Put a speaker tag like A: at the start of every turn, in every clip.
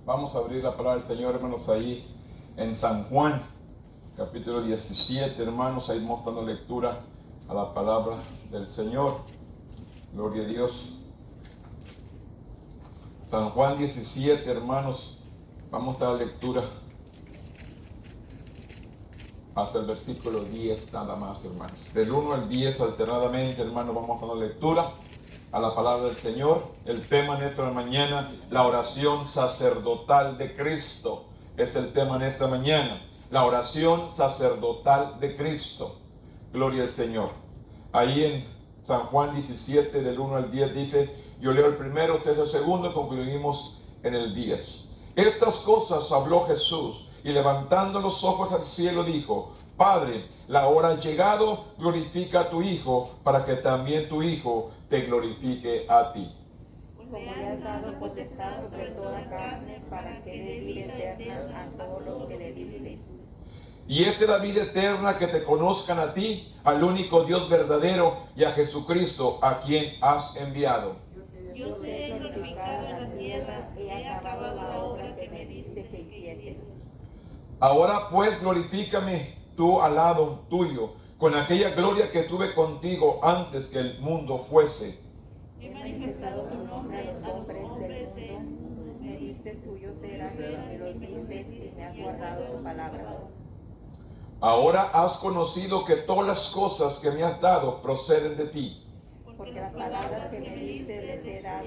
A: Vamos a abrir la palabra del Señor, hermanos, ahí en San Juan, capítulo 17, hermanos. Ahí vamos dando lectura a la palabra del Señor. Gloria a Dios. San Juan 17, hermanos. Vamos a dar lectura hasta el versículo 10 nada más, hermanos. Del 1 al 10 alternadamente, hermanos, vamos a dar lectura a la palabra del Señor. El tema en esta mañana, la oración sacerdotal de Cristo. Es el tema en esta mañana, la oración sacerdotal de Cristo. Gloria al Señor. Ahí en San Juan 17, del 1 al 10 dice, yo leo el primero, usted el segundo, concluimos en el 10. Estas cosas habló Jesús y levantando los ojos al cielo dijo, Padre, la hora ha llegado, glorifica a tu Hijo, para que también tu Hijo te glorifique a ti.
B: Como le has dado potestad sobre toda carne, para que dé vida eterna a todos los que le diste.
A: Y esta es la vida eterna, que te conozcan a ti, al único Dios verdadero, y a Jesucristo, a quien has enviado.
B: Yo te he glorificado en la tierra, he acabado la obra que me diste que hiciese.
A: Ahora pues glorifícame tú al lado tuyo, con aquella gloria que tuve contigo antes que el mundo fuese.
B: He manifestado tu nombre a los hombres del mundo. Me diste tuyo serás, me los diste y me has guardado tu palabra.
A: Ahora has conocido que todas las cosas que me has dado proceden de ti.
B: Porque las palabras que me diste les he dado,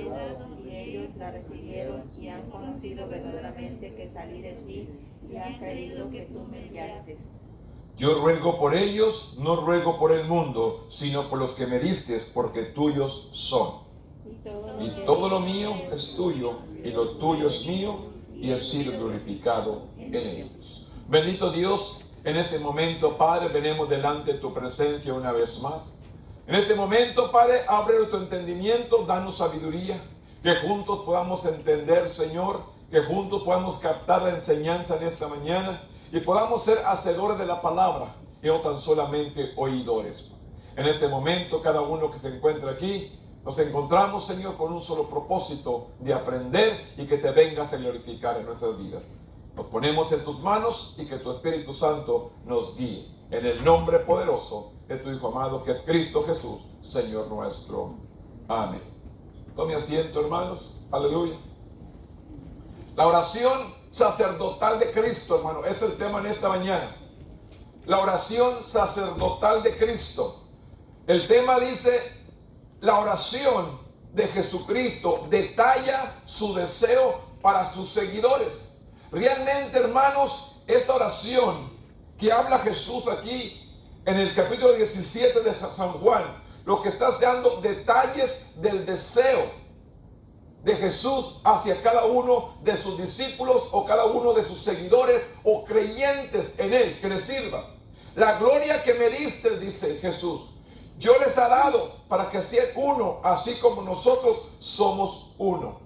B: y ellos las recibieron y han conocido verdaderamente que salí de ti y han creído que tú me enviaste.
A: Yo ruego por ellos, no ruego por el mundo, sino por los que me diste, porque tuyos son. Y todo lo mío es tuyo, y lo tuyo es mío, y he sido glorificado en ellos. Bendito Dios, en este momento, Padre, venimos delante de tu presencia una vez más. En este momento, Padre, abre tu entendimiento, danos sabiduría, que juntos podamos entender, Señor, que juntos podamos captar la enseñanza en esta mañana y podamos ser hacedores de la palabra y no tan solamente oidores. En este momento, cada uno que se encuentra aquí, nos encontramos, Señor, con un solo propósito de aprender y que te vengas a glorificar en nuestras vidas. Nos ponemos en tus manos y que tu Espíritu Santo nos guíe. En el nombre poderoso de tu Hijo amado, que es Cristo Jesús, Señor nuestro. Amén. Tome asiento, hermanos. Aleluya. La oración sacerdotal de Cristo, hermano, es el tema en esta mañana. La oración sacerdotal de Cristo. El tema dice, la oración de Jesucristo detalla su deseo para sus seguidores. Realmente, hermanos, esta oración que habla Jesús aquí en el capítulo 17 de San Juan, lo que está dando detalles del deseo de Jesús hacia cada uno de sus discípulos o cada uno de sus seguidores o creyentes en Él, que les sirva. La gloria que me diste, dice Jesús, yo les he dado para que sean uno, así como nosotros somos uno.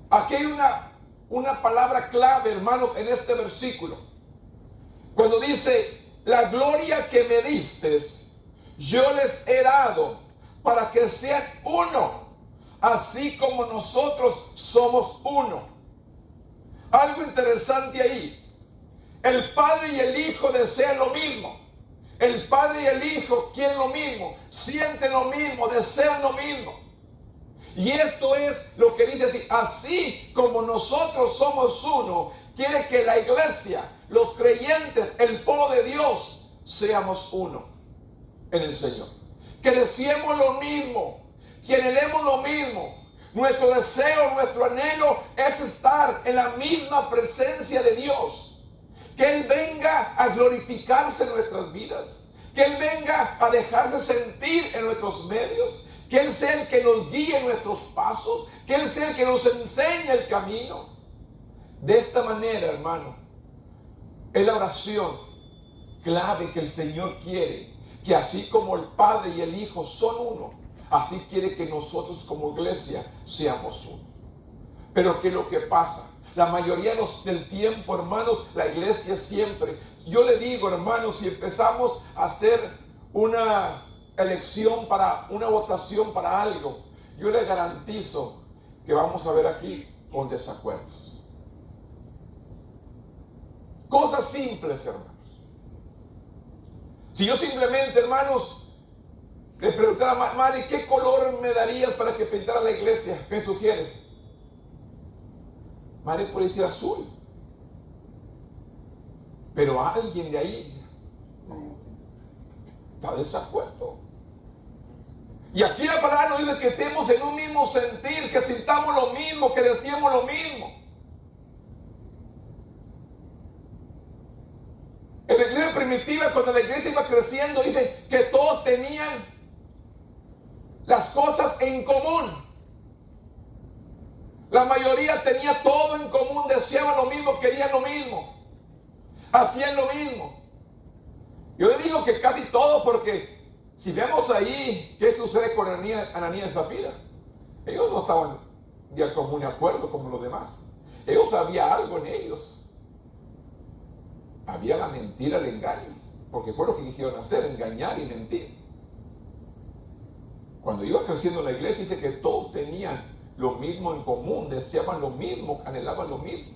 A: Aquí hay una palabra clave, hermanos, en este versículo. Cuando dice, la gloria que me diste, yo les he dado para que sean uno, así como nosotros somos uno. Algo interesante ahí. El Padre y el Hijo desean lo mismo. El Padre y el Hijo quieren lo mismo, sienten lo mismo, desean lo mismo. Y esto es lo que dice así, así como nosotros somos uno, quiere que la iglesia, los creyentes, el pueblo de Dios, seamos uno en el Señor. Que deseemos lo mismo, que anhelemos lo mismo. Nuestro deseo, nuestro anhelo es estar en la misma presencia de Dios. Que Él venga a glorificarse en nuestras vidas. Que Él venga a dejarse sentir en nuestros medios. Que Él sea el que nos guíe en nuestros pasos. Que Él sea el que nos enseñe el camino. De esta manera, hermano, es la oración clave que el Señor quiere. Que así como el Padre y el Hijo son uno, así quiere que nosotros como iglesia seamos uno. Pero ¿qué es lo que pasa? La mayoría del tiempo, hermanos, la iglesia siempre. Yo le digo, hermanos, si empezamos a hacer una elección para una votación para algo, yo le garantizo que vamos a ver aquí con desacuerdos. cosas simples, hermanos. Si yo simplemente, hermanos, le preguntara a Mari, ¿qué color me darías para que pintara la iglesia? ¿Qué sugieres? Mari puede decir azul. Pero alguien de ahí está de desacuerdo. Y aquí la palabra nos dice que estemos en un mismo sentir, que sintamos lo mismo, que decíamos lo mismo. En la iglesia primitiva, cuando la iglesia iba creciendo, dice que todos tenían las cosas en común. La mayoría tenía todo en común, deseaban lo mismo, querían lo mismo, hacían lo mismo. Yo le digo que casi todo, porque si vemos ahí qué sucede con Ananías y Zafira, ellos no estaban de común acuerdo como los demás. Ellos había algo en ellos. Había la mentira, el engaño, porque fue lo que quisieron hacer, engañar y mentir. Cuando iba creciendo la iglesia, dice que todos tenían lo mismo en común, deseaban lo mismo, anhelaban lo mismo.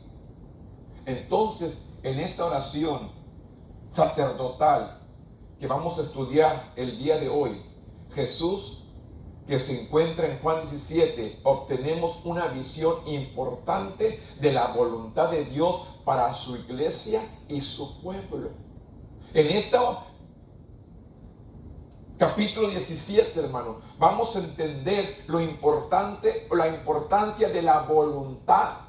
A: Entonces, en esta oración sacerdotal que vamos a estudiar el día de hoy, Jesús, que se encuentra en Juan 17, obtenemos una visión importante de la voluntad de Dios para su iglesia y su pueblo. En este capítulo 17, hermano, vamos a entender lo importante o la importancia de la voluntad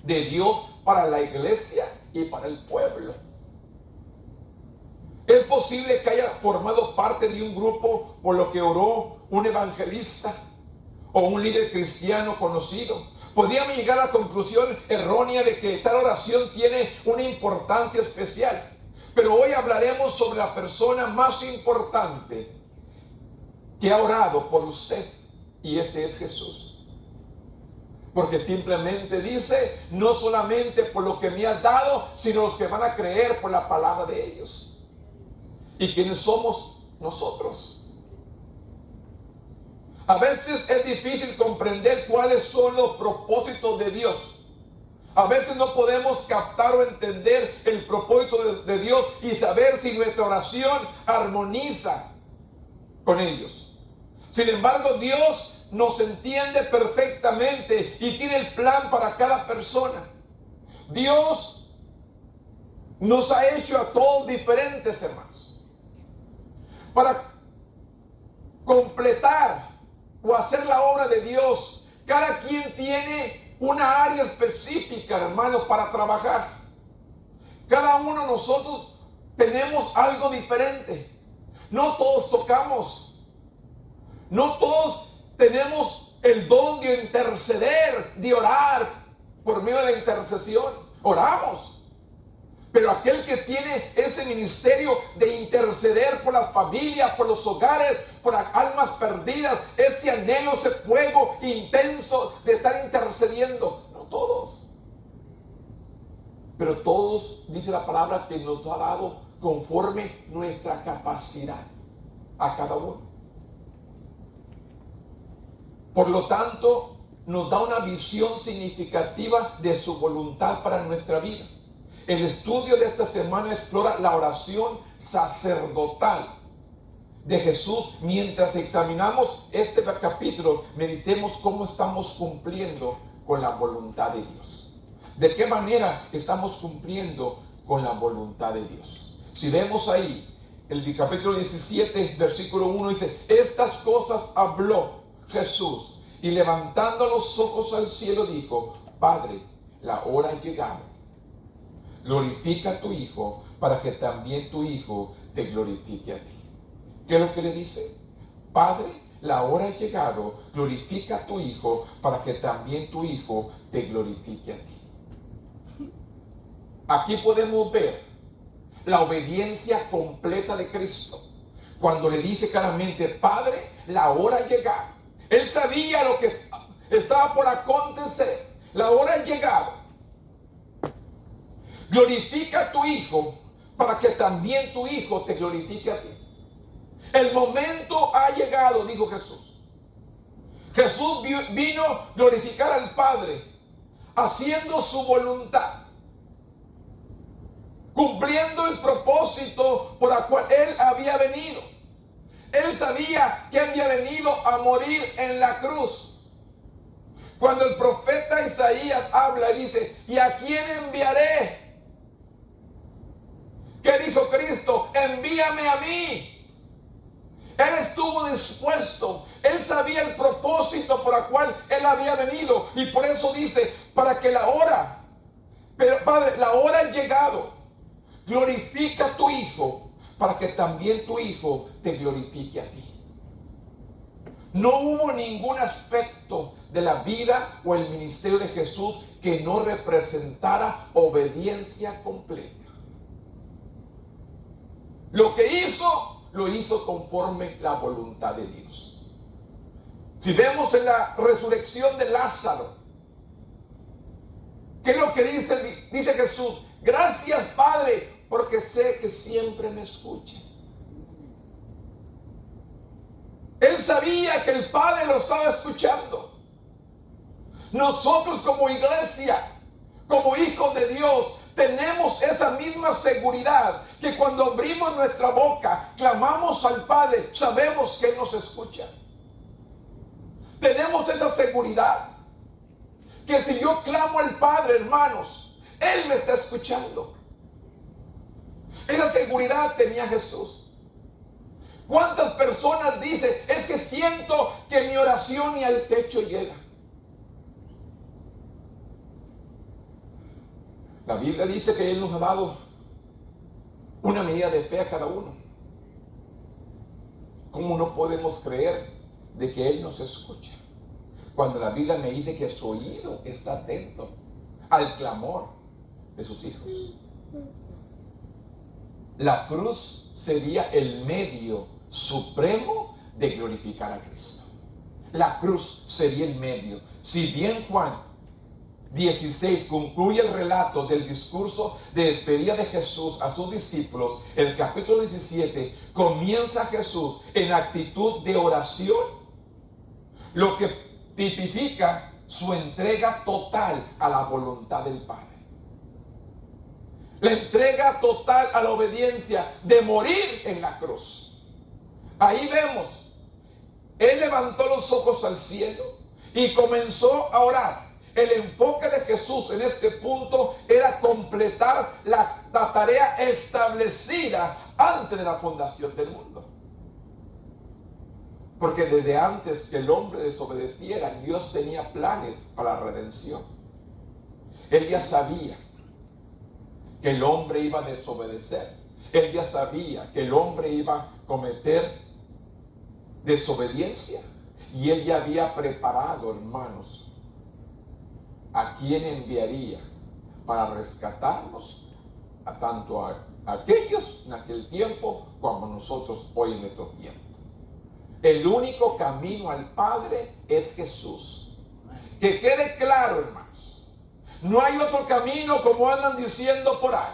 A: de Dios para la iglesia y para el pueblo. Es posible que haya formado parte de un grupo por lo que oró un evangelista o un líder cristiano conocido. Podríamos llegar a la conclusión errónea de que tal oración tiene una importancia especial. Pero hoy hablaremos sobre la persona más importante que ha orado por usted, y ese es Jesús. Porque simplemente dice, no solamente por lo que me has dado, sino los que van a creer por la palabra de ellos. ¿Y quiénes somos nosotros? A veces es difícil comprender cuáles son los propósitos de Dios. A veces no podemos captar o entender el propósito de Dios y saber si nuestra oración armoniza con ellos. Sin embargo, Dios nos entiende perfectamente y tiene el plan para cada persona. Dios nos ha hecho a todos diferentes, hermanos, para completar o hacer la obra de Dios. Cada quien tiene una área específica, hermano, para trabajar. Cada uno de nosotros tenemos algo diferente. No todos tocamos. No todos tenemos el don de interceder, de orar por medio de la intercesión. Oramos. Pero aquel que tiene ese ministerio de interceder por las familias, por los hogares, por las almas perdidas, ese anhelo, ese fuego intenso de estar intercediendo. No todos. Pero todos, dice la palabra, que nos ha dado conforme nuestra capacidad a cada uno. Por lo tanto, nos da una visión significativa de su voluntad para nuestra vida. El estudio de esta semana explora la oración sacerdotal de Jesús. Mientras examinamos este capítulo, meditemos cómo estamos cumpliendo con la voluntad de Dios. ¿De qué manera estamos cumpliendo con la voluntad de Dios? Si vemos ahí, el capítulo 17, versículo 1 dice, estas cosas habló Jesús y levantando los ojos al cielo dijo, Padre, la hora ha llegado. Glorifica a tu Hijo para que también tu Hijo te glorifique a ti. ¿Qué es lo que le dice? Padre, la hora ha llegado. Glorifica a tu Hijo para que también tu Hijo te glorifique a ti. Aquí podemos ver la obediencia completa de Cristo. Cuando le dice claramente, Padre, la hora ha llegado. Él sabía lo que estaba por acontecer. La hora ha llegado. Glorifica a tu Hijo para que también tu Hijo te glorifique a ti. El momento ha llegado, dijo Jesús. Jesús vino a glorificar al Padre, haciendo su voluntad. cumpliendo el propósito por el cual Él había venido. Él sabía que había venido a morir en la cruz. Cuando el profeta Isaías habla y dice, ¿y a quién enviaré? ¿Qué dijo Cristo? Envíame a mí. Él estuvo dispuesto. Él sabía el propósito por el cual Él había venido. Y por eso dice, para que la hora, pero Padre, la hora ha llegado. Glorifica a tu Hijo, para que también tu Hijo te glorifique a ti. No hubo ningún aspecto de la vida o el ministerio de Jesús que no representara obediencia completa. Lo que hizo, lo hizo conforme la voluntad de Dios. Si vemos en la resurrección de Lázaro, ¿qué es lo que dice? Dice Jesús, gracias Padre, porque sé que siempre me escuchas. Él sabía que el Padre lo estaba escuchando. Nosotros como iglesia, como hijos de Dios, tenemos esa misma seguridad que cuando abrimos nuestra boca, clamamos al Padre, sabemos que Él nos escucha. Tenemos esa seguridad que si yo clamo al Padre, hermanos, Él me está escuchando. Esa seguridad tenía Jesús. ¿Cuántas personas dicen, es que siento que mi oración ni al techo llega? La Biblia dice que Él nos ha dado una medida de fe a cada uno. ¿Cómo no podemos creer de que Él nos escucha? Cuando la Biblia me dice que su oído está atento al clamor de sus hijos. La cruz sería el medio supremo de glorificar a Cristo. La cruz sería el medio. Si bien Juan 16 concluye el relato del discurso de despedida de Jesús a sus discípulos, el capítulo 17 comienza Jesús en actitud de oración, lo que tipifica su entrega total a la voluntad del Padre. La entrega total a la obediencia de morir en la cruz. Ahí vemos, Él levantó los ojos al cielo y comenzó a orar. El enfoque de Jesús en este punto era completar la tarea establecida antes de la fundación del mundo. Porque desde antes que el hombre desobedeciera, Dios tenía planes para la redención. Él ya sabía que el hombre iba a desobedecer. Él ya sabía que el hombre iba a cometer desobediencia. Y Él ya había preparado, hermanos, a quién enviaría para rescatarnos, a tanto a aquellos en aquel tiempo como a nosotros hoy en nuestro tiempo. El único camino al Padre es Jesús. Que quede claro, hermanos. No hay otro camino como andan diciendo por ahí.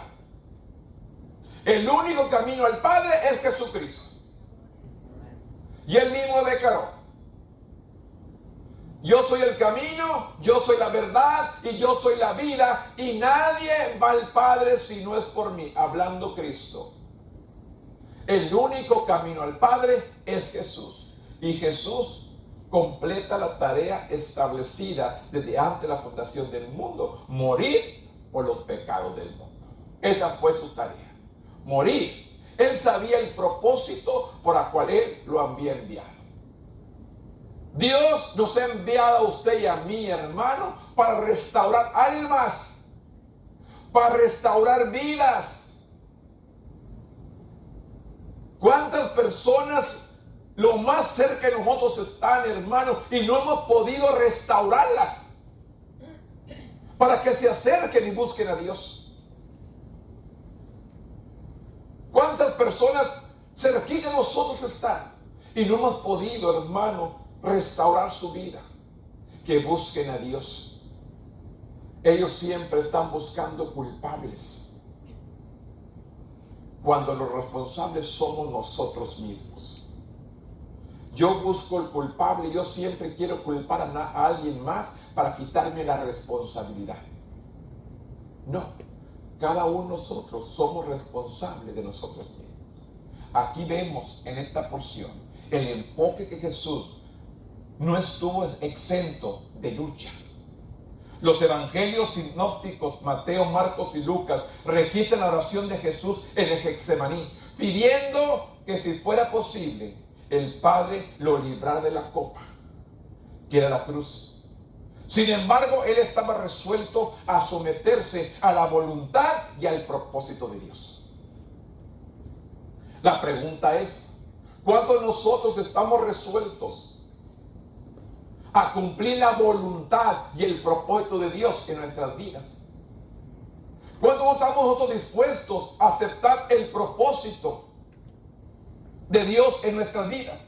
A: El único camino al Padre es Jesucristo. Y Él mismo declaró: yo soy el camino, yo soy la verdad y yo soy la vida, y nadie va al Padre si no es por mí. Hablando Cristo. El único camino al Padre es Jesús. Y Jesús completa la tarea establecida desde antes de la fundación del mundo: morir por los pecados del mundo. Esa fue su tarea, morir. Él sabía el propósito por el cual Él lo había enviado. Dios nos ha enviado a usted y a mí, hermano, para restaurar almas, para restaurar vidas. ¿Cuántas personas lo más cerca de nosotros están, hermano, y no hemos podido restaurarlas para que se acerquen y busquen a Dios? ¿Cuántas personas cerquita de nosotros están y no hemos podido, hermano, restaurar su vida? Que busquen a Dios. Ellos siempre están buscando culpables, cuando los responsables somos nosotros mismos. Yo busco el culpable, yo siempre quiero culpar a alguien más para quitarme la responsabilidad. No, cada uno de nosotros somos responsables de nosotros mismos. Aquí vemos en esta porción el enfoque que Jesús no estuvo exento de lucha. Los evangelios sinópticos, Mateo, Marcos y Lucas, registran la oración de Jesús en el Getsemaní, pidiendo que si fuera posible, el Padre lo librara de la copa, que era la cruz. Sin embargo, él estaba resuelto a someterse a la voluntad y al propósito de Dios. La pregunta es, ¿cuántos de nosotros estamos resueltos a cumplir la voluntad y el propósito de Dios en nuestras vidas? ¿Cuántos estamos nosotros dispuestos a aceptar el propósito de Dios en nuestras vidas?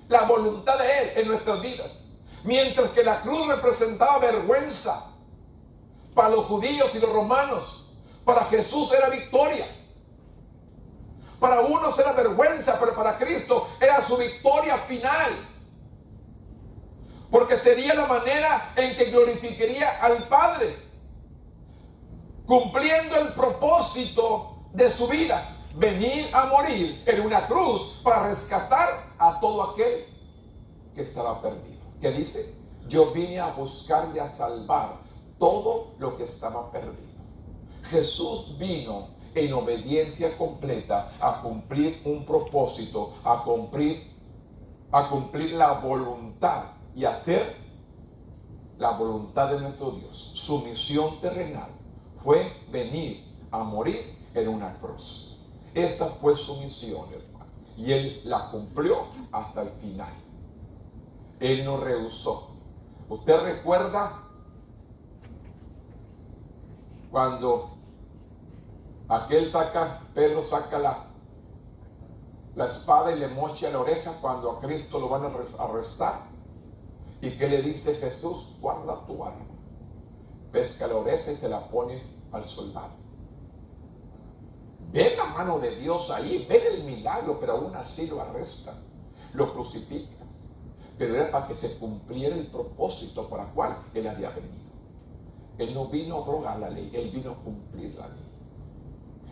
A: La voluntad de Él en nuestras vidas. Mientras que la cruz representaba vergüenza para los judíos y los romanos, para Jesús era victoria. Para unos era vergüenza, pero para Cristo era su victoria final. Porque sería la manera en que glorificaría al Padre, cumpliendo el propósito de su vida, venir a morir en una cruz para rescatar a todo aquel que estaba perdido. ¿Qué dice? Yo vine a buscar y a salvar todo lo que estaba perdido. Jesús vino en obediencia completa a cumplir un propósito, a cumplir la voluntad y hacer la voluntad de nuestro Dios. Su misión terrenal fue venir a morir en una cruz. Esta fue su misión, hermano, y Él la cumplió hasta el final. Él no rehusó. ¿Usted recuerda cuando Pedro saca la espada y le mocha la oreja cuando a Cristo lo van a arrestar? ¿Y qué le dice Jesús? Guarda tu arma. Pesca la oreja y se la pone al soldado. Ven la mano de Dios ahí, ven el milagro, pero aún así lo arrestan, lo crucifican. Pero era para que se cumpliera el propósito para el cual Él había venido. Él no vino a abrogar la ley, Él vino a cumplir la ley.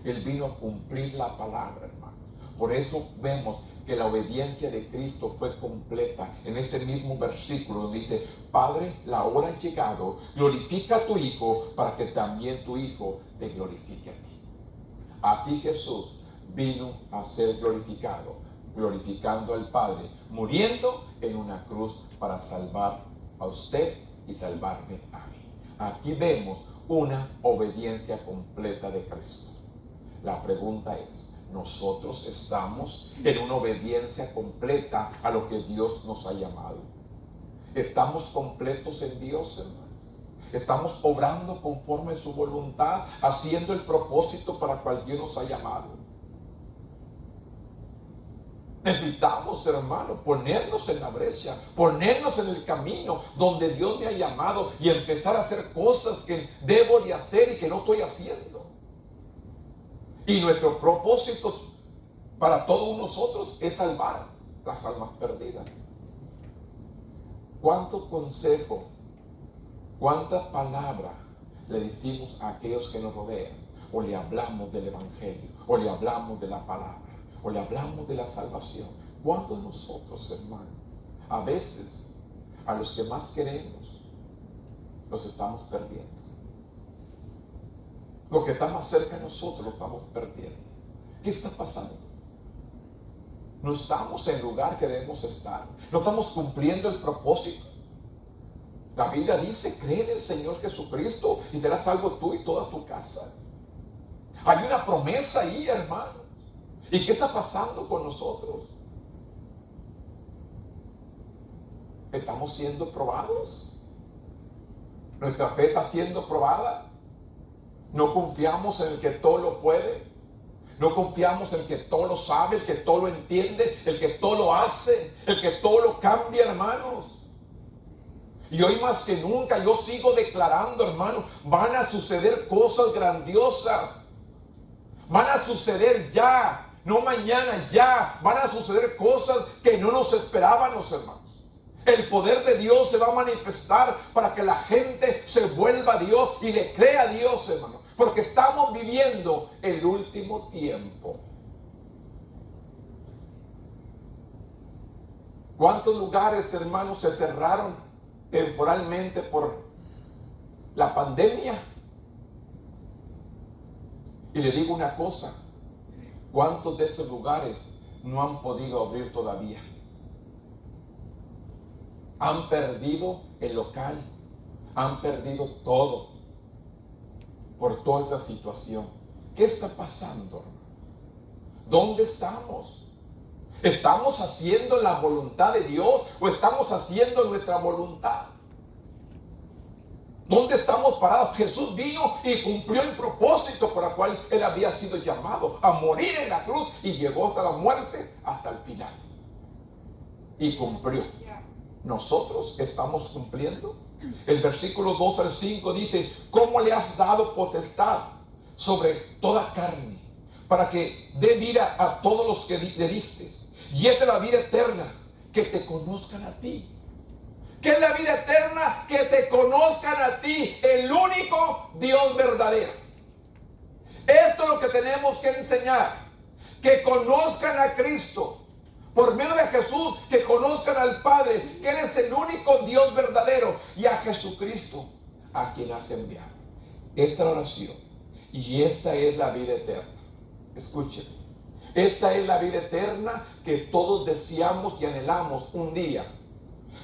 A: Él vino a cumplir la palabra, hermano. Por eso vemos que la obediencia de Cristo fue completa en este mismo versículo donde dice: Padre, la hora ha llegado, glorifica a tu Hijo para que también tu Hijo te glorifique a ti. A ti Jesús vino a ser glorificado, glorificando al Padre, muriendo en una cruz para salvar a usted y salvarme a mí. Aquí vemos una obediencia completa de Cristo. La pregunta es, ¿nosotros estamos en una obediencia completa a lo que Dios nos ha llamado? ¿Estamos completos en Dios, hermanos? ¿Estamos obrando conforme a su voluntad, haciendo el propósito para el cual Dios nos ha llamado? Necesitamos, hermano, ponernos en la brecha, ponernos en el camino donde Dios me ha llamado y empezar a hacer cosas que debo de hacer y que no estoy haciendo. Y nuestro propósito para todos nosotros es salvar las almas perdidas. ¿Cuánto consejo, cuánta palabra le decimos a aquellos que nos rodean? O le hablamos del Evangelio, o le hablamos de la palabra, o le hablamos de la salvación. ¿Cuántos de nosotros, hermano, a veces a los que más queremos los estamos perdiendo? Lo que está más cerca de nosotros lo estamos perdiendo. ¿Qué está pasando? No estamos en el lugar que debemos estar. No estamos cumpliendo el propósito. La Biblia dice: cree en el Señor Jesucristo y serás salvo tú y toda tu casa. Hay una promesa ahí, hermano. ¿Y qué está pasando con nosotros? ¿Estamos siendo probados? ¿Nuestra fe está siendo probada? ¿No confiamos en el que todo lo puede? ¿No confiamos en el que todo lo sabe, el que todo lo entiende, el que todo lo hace, el que todo lo cambia, hermanos? Y hoy más que nunca yo sigo declarando, hermanos, van a suceder cosas grandiosas. Van a suceder ya, no mañana, ya. Van a suceder cosas que no nos esperábamos, hermanos. El poder de Dios se va a manifestar para que la gente se vuelva a Dios y le crea a Dios, hermano. porque estamos viviendo el último tiempo. ¿Cuántos lugares, hermanos, se cerraron temporalmente por la pandemia? Y le digo una cosa, ¿cuántos de esos lugares no han podido abrir todavía? Han perdido el local, han perdido todo por toda esta situación. ¿Qué está pasando, hermano? ¿Dónde estamos? ¿Estamos haciendo la voluntad de Dios o estamos haciendo nuestra voluntad? ¿Dónde estamos parados? Jesús vino y cumplió el propósito por el cual Él había sido llamado a morir en la cruz y llegó hasta la muerte, hasta el final. Y cumplió. ¿Nosotros estamos cumpliendo? El versículo 2 al 5 dice: ¿cómo le has dado potestad sobre toda carne, para que dé vida a todos los que le diste? Y es de la vida eterna, que te conozcan a ti. ¿Qué es la vida eterna? Que te conozcan a ti, el único Dios verdadero. Esto es lo que tenemos que enseñar. Que conozcan a Cristo. Por medio de Jesús, que conozcan al Padre, que Él es el único Dios verdadero, y a Jesucristo, a quien has enviado. Esta oración, y esta es la vida eterna. Escuchen. Esta es la vida eterna que todos deseamos y anhelamos un día.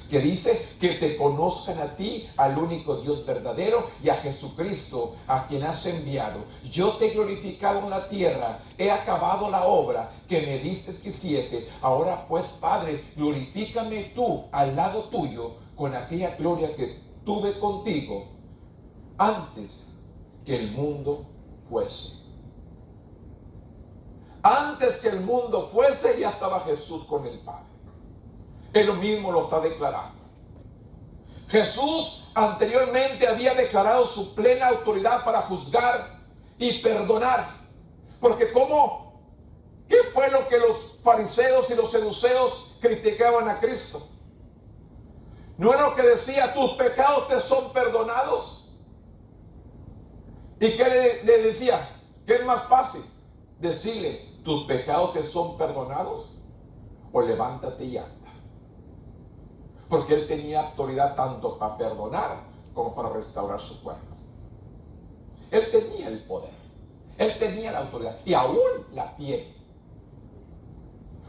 A: Que dice que te conozcan a ti, al único Dios verdadero, y a Jesucristo, a quien has enviado. Yo te he glorificado en la tierra, he acabado la obra que me diste que hiciese. Ahora pues, Padre, glorifícame tú al lado tuyo con aquella gloria que tuve contigo antes que el mundo fuese. Antes que el mundo fuese, ya estaba Jesús con el Padre. Él mismo lo está declarando. Jesús anteriormente había declarado su plena autoridad para juzgar y perdonar. Porque ¿qué fue lo que los fariseos y los saduceos criticaban a Cristo? ¿No era lo que decía: tus pecados te son perdonados? ¿Y qué le decía? ¿Qué es más fácil? Decirle: tus pecados te son perdonados, o levántate y anda. Porque Él tenía autoridad tanto para perdonar como para restaurar su cuerpo. Él tenía el poder, Él tenía la autoridad, y aún la tiene.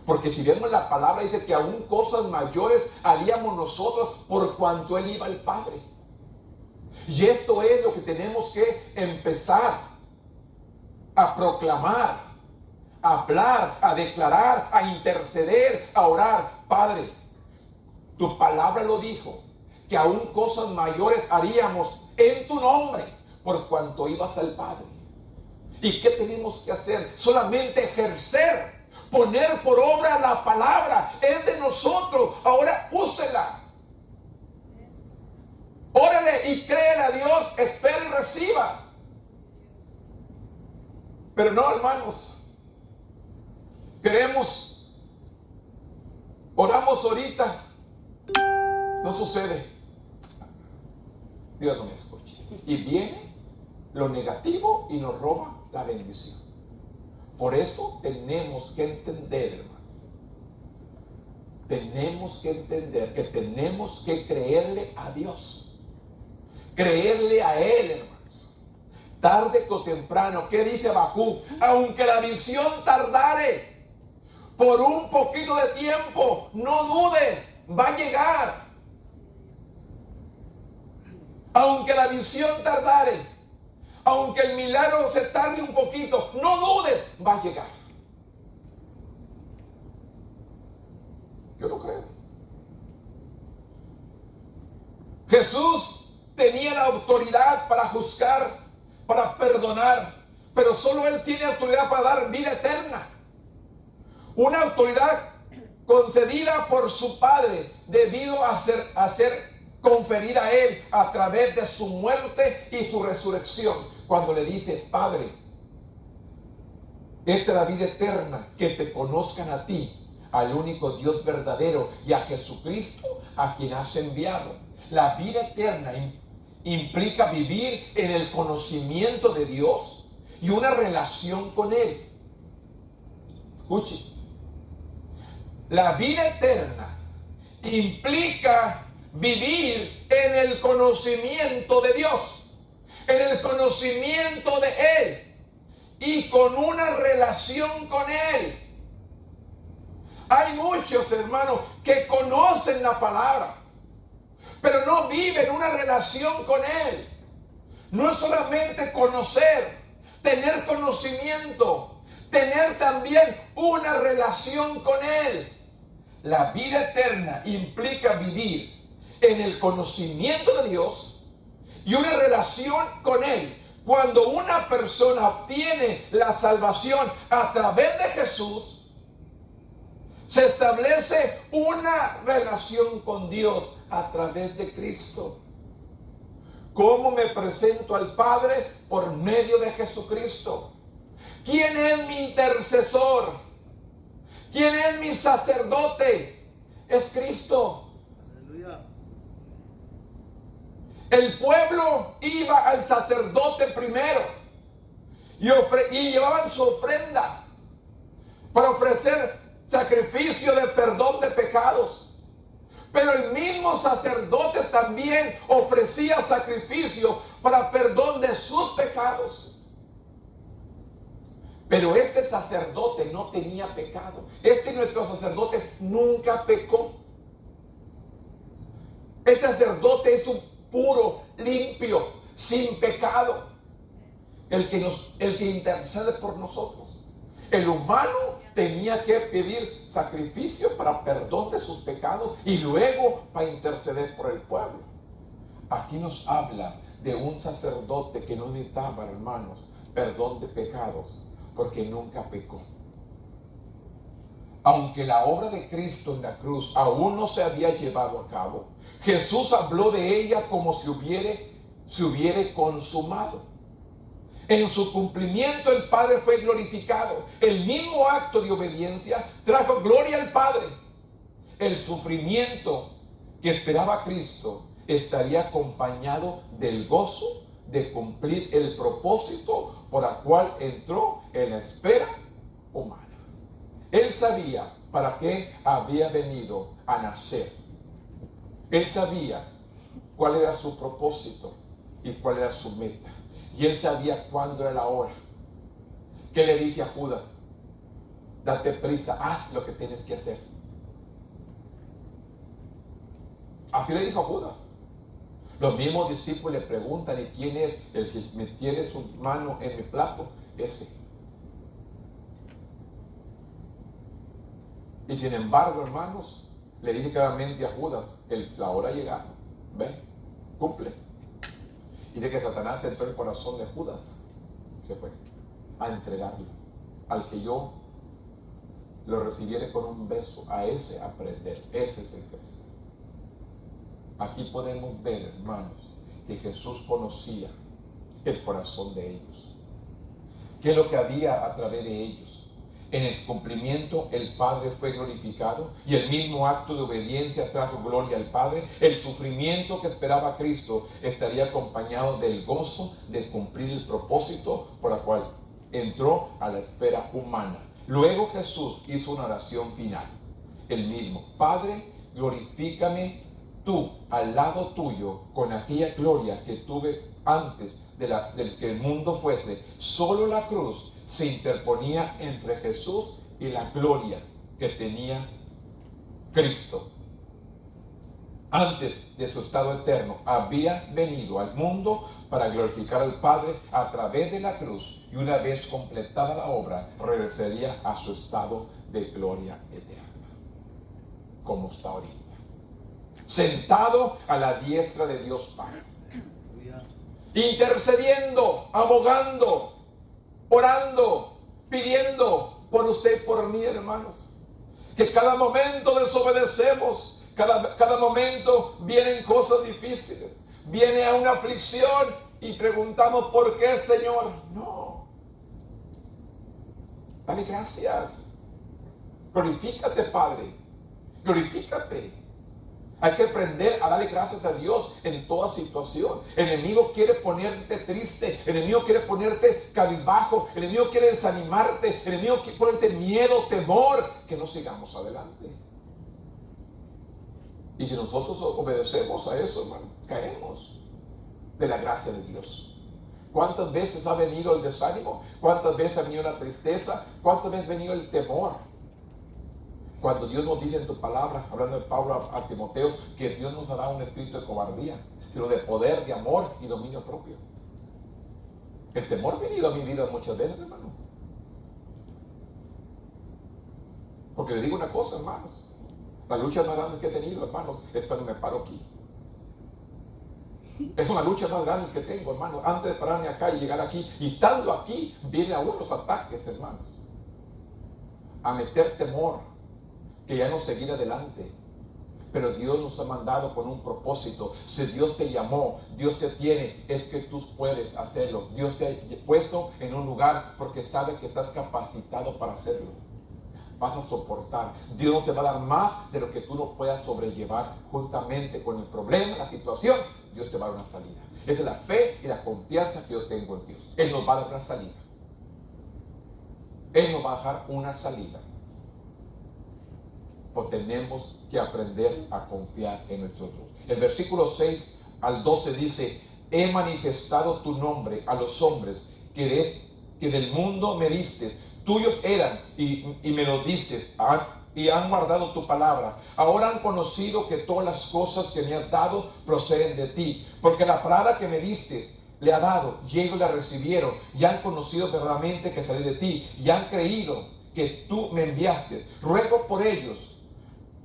A: Porque si vemos la palabra, dice que aún cosas mayores haríamos nosotros por cuanto Él iba al Padre. Y esto es lo que tenemos que empezar a proclamar, a hablar, a declarar, a interceder, a orar. Padre, tu palabra lo dijo, que aún cosas mayores haríamos en tu nombre por cuanto ibas al Padre. ¿Y qué tenemos que hacer? Solamente ejercer, poner por obra la palabra. Es de nosotros. Ahora úsela. Órale y créele a Dios, espera y reciba. Pero no, hermanos, oramos ahorita, no sucede. Dios no me escucha. Y viene lo negativo y nos roba la bendición. Por eso tenemos que entender, hermano. Tenemos que entender que tenemos que creerle a Dios. Creerle a Él, hermanos. Tarde o temprano, ¿qué dice Habacuc? Aunque la visión tardare por un poquito de tiempo, no dudes, va a llegar. Aunque la visión tardare, aunque el milagro se tarde un poquito, no dudes, va a llegar. Yo lo creo. Jesús tenía la autoridad para juzgar, para perdonar, pero solo Él tiene autoridad para dar vida eterna. Una autoridad concedida por su Padre debido a ser conferida a Él a través de su muerte y su resurrección. Cuando le dice: Padre, esta es la vida eterna, que te conozcan a ti, al único Dios verdadero, y a Jesucristo, a quien has enviado. La vida eterna implica vivir en el conocimiento de Dios y una relación con Él. Escuche, la vida eterna implica vivir en el conocimiento de Dios, en el conocimiento de Él y con una relación con Él. Hay muchos hermanos que conocen la palabra, pero no viven una relación con Él. No es solamente conocer, tener conocimiento, tener también una relación con Él. La vida eterna implica vivir en el conocimiento de Dios y una relación con Él. Cuando una persona obtiene la salvación a través de Jesús, se establece una relación con Dios a través de Cristo. ¿Cómo me presento al Padre? Por medio de Jesucristo. ¿Quién es mi intercesor? ¿Quién es mi sacerdote? Es Cristo. Aleluya. El pueblo iba al sacerdote primero y llevaban su ofrenda para ofrecer sacrificio de perdón de pecados. Pero el mismo sacerdote también ofrecía sacrificio para perdón de sus pecados. Pero este sacerdote no tenía pecado. Nuestro sacerdote nunca pecó. Este sacerdote es un puro, limpio, sin pecado. El que intercede por nosotros. El humano tenía que pedir sacrificio para perdón de sus pecados y luego para interceder por el pueblo. Aquí nos habla de un sacerdote que no necesitaba, hermanos, perdón de pecados, porque nunca pecó. Aunque la obra de Cristo en la cruz aún no se había llevado a cabo, Jesús habló de ella como si hubiere consumado. En su cumplimiento el Padre fue glorificado. El mismo acto de obediencia trajo gloria al Padre. El sufrimiento que esperaba Cristo estaría acompañado del gozo de cumplir el propósito por el cual entró en la esfera humana. Él sabía para qué había venido a nacer. Él sabía cuál era su propósito y cuál era su meta. Y él sabía cuándo era la hora. ¿Qué le dice a Judas? Date prisa, haz lo que tienes que hacer. Así le dijo a Judas. Los mismos discípulos le preguntan, ¿y quién es el que metiere su mano en mi plato? Ese. Y sin embargo, hermanos, le dice claramente a Judas, la hora ha llegado. Ve, cumple. Y de que Satanás entró en el corazón de Judas, se fue a entregarlo. Al que yo lo recibiere con un beso, a ese aprender. Ese es el Cristo. Aquí podemos ver, hermanos, que Jesús conocía el corazón de ellos. ¿Qué es lo que había a través de ellos? En el cumplimiento el Padre fue glorificado y el mismo acto de obediencia trajo gloria al Padre. El sufrimiento que esperaba Cristo estaría acompañado del gozo de cumplir el propósito por el cual entró a la esfera humana. Luego Jesús hizo una oración final. El mismo: Padre, glorifícame tú al lado tuyo con aquella gloria que tuve antes del que el mundo fuese. Solo la cruz se interponía entre Jesús y la gloria que tenía Cristo. Antes de su estado eterno, había venido al mundo para glorificar al Padre a través de la cruz, y una vez completada la obra, regresaría a su estado de gloria eterna, como está ahorita, sentado a la diestra de Dios Padre, intercediendo, abogando, orando, pidiendo por usted y por mí, hermanos. Que cada momento desobedecemos, cada momento vienen cosas difíciles, viene una aflicción y preguntamos: ¿por qué, Señor? No. Dale gracias. Glorifícate, Padre. Glorifícate. Hay que aprender a darle gracias a Dios en toda situación. El enemigo quiere ponerte triste, el enemigo quiere ponerte cabizbajo, el enemigo quiere desanimarte, el enemigo quiere ponerte miedo, temor, que no sigamos adelante. Y si nosotros obedecemos a eso, hermano, caemos de la gracia de Dios. ¿Cuántas veces ha venido el desánimo? ¿Cuántas veces ha venido la tristeza? ¿Cuántas veces ha venido el temor? Cuando Dios nos dice en tu palabra, hablando de Pablo a Timoteo, que Dios nos ha dado un espíritu de cobardía, sino de poder, de amor y dominio propio. El temor ha venido a mi vida muchas veces, hermano. Porque le digo una cosa, hermanos. Las luchas más grandes que he tenido, hermanos, es cuando me paro aquí. Es una lucha más grande que tengo, hermanos. Antes de pararme acá y llegar aquí, y estando aquí, vienen aún los ataques, hermanos. A meter temor, que ya no seguir adelante. Pero Dios nos ha mandado con un propósito. Si Dios te llamó, Dios te tiene, es que tú puedes hacerlo. Dios te ha puesto en un lugar porque sabe que estás capacitado para hacerlo. Vas a soportar. Dios no te va a dar más de lo que tú no puedas sobrellevar. Juntamente con el problema, la situación, Dios te va a dar una salida. Esa es la fe y la confianza que yo tengo en Dios. Él nos va a dar una salida. Él nos va a dejar una salida. Pues tenemos que aprender a confiar en nuestro Dios. El versículo 6 al 12 dice: he manifestado tu nombre a los hombres que del mundo me diste. Tuyos eran y me los diste, y han guardado tu palabra. Ahora han conocido que todas las cosas que me has dado proceden de ti, porque la palabra que me diste le ha dado, y ellos la recibieron, y han conocido verdaderamente que salí de ti, y han creído que tú me enviaste. Ruego por ellos,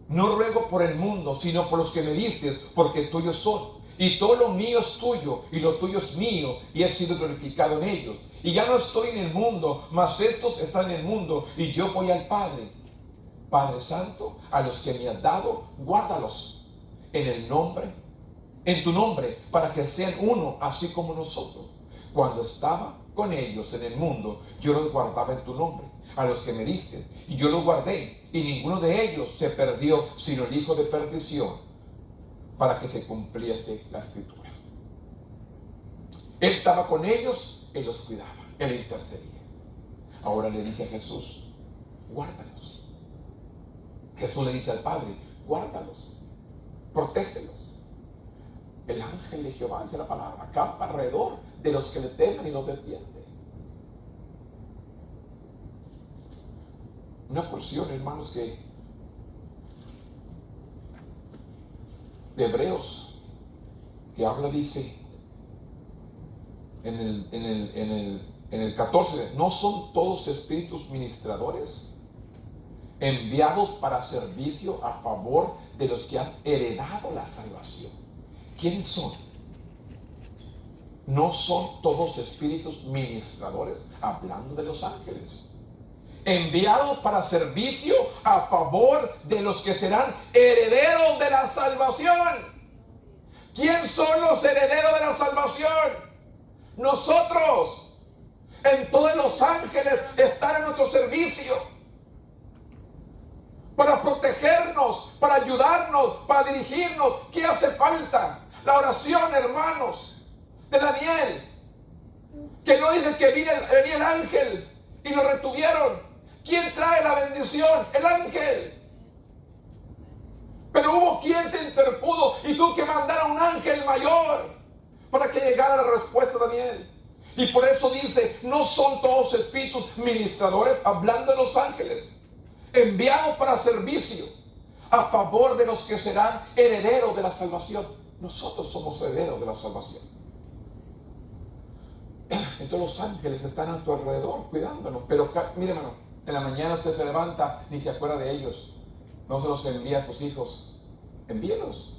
A: no ruego por el mundo, sino por los que me diste, porque tuyos son. Y todo lo mío es tuyo, y lo tuyo es mío, y he sido glorificado en ellos. Y ya no estoy en el mundo, mas estos están en el mundo, y yo voy al Padre. Padre Santo, a los que me has dado, guárdalos en tu nombre, para que sean uno, así como nosotros. Cuando estaba con ellos en el mundo, yo los guardaba en tu nombre, a los que me diste, y yo los guardé, y ninguno de ellos se perdió, sino el hijo de perdición, para que se cumpliese la escritura. Él estaba con ellos, Él los cuidaba, Él intercedía. Ahora le dice a Jesús: guárdalos. Jesús le dice al Padre: guárdalos, protégelos. El ángel de Jehová, dice la palabra, acampa alrededor de los que le temen y los defiende. Una porción, hermanos, que de Hebreos, que habla, dice en el 14, ¿no son todos espíritus ministradores enviados para servicio a favor de los que han heredado la salvación? ¿Quiénes son? ¿No son todos espíritus ministradores? Hablando de los ángeles. Enviados para servicio a favor de los que serán herederos de la salvación. ¿Quién son los herederos de la salvación? Nosotros. Entonces los ángeles están en nuestro servicio para protegernos, para ayudarnos, para dirigirnos. ¿Qué hace falta? La oración, hermanos, de Daniel, que no dice que venía el ángel y lo retuvieron. ¿Quién trae la bendición? El ángel. Pero hubo quien se interpuso y tuvo que mandar a un ángel mayor para que llegara la respuesta de Daniel. Y por eso dice: no son todos espíritus ministradores, hablando de los ángeles, enviados para servicio a favor de los que serán herederos de la salvación. Nosotros somos herederos de la salvación. Entonces los ángeles están a tu alrededor cuidándonos. Pero mire, hermano, en la mañana usted se levanta, ni se acuerda de ellos. No se los envía a sus hijos. Envíelos